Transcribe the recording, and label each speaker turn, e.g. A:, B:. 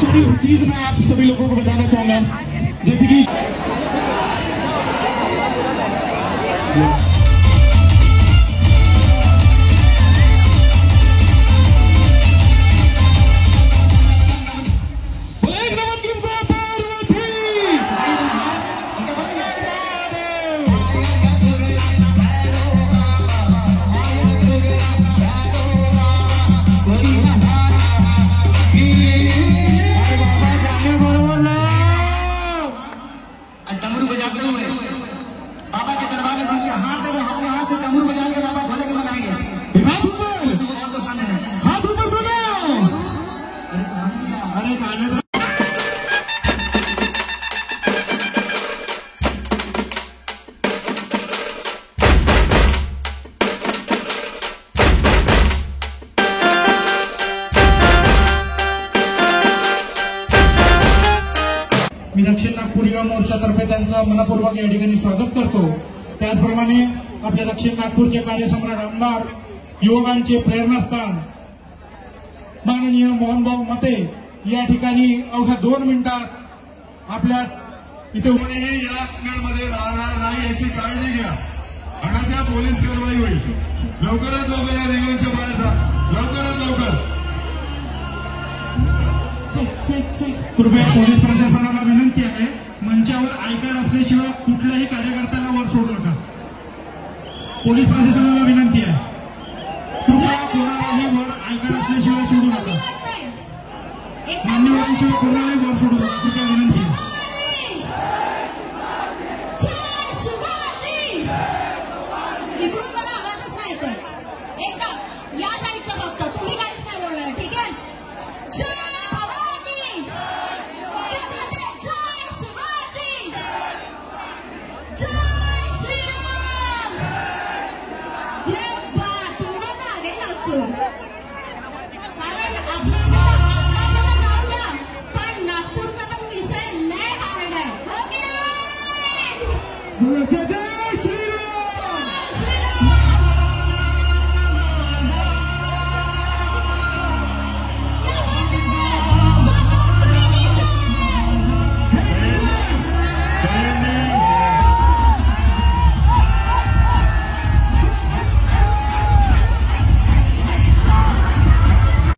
A: छोटी सी चीज मैं आप सभी लोगों को बताना चाहूंगा, जैसे कि मी दक्षिण नागपूर युवा मोर्चातर्फे त्यांचं मनपूर्वक या ठिकाणी स्वागत करतो। त्याचप्रमाणे आपल्या दक्षिण नागपूरचे कार्यसम्राट आमदार, युवकांचे प्रेरणास्थान माननीय मोहनभाऊ मते या ठिकाणी अवघ्या 2 मिनिटात आपल्या इथे
B: कोणीही या मध्ये राहणार नाही याची काळजी घ्या। आता पोलीस कारवाई होईल। लवकरात लवकर या रिंगणच्या बाहेर जा, लवकरात लवकर।
A: कृपया पोलीस प्रशासनाला विनंती आहे, मंचावर आयकार असल्याशिवाय कुठल्याही कार्यकर्त्याला वर सोडू नका। पोलीस प्रशासनाला विनंती आहे, कृपया कोणालाही वर आयकार असल्याशिवाय सोडू नका। मान्यवरांशिवाय कोणालाही वर सोडू नका, कृपया विनंती।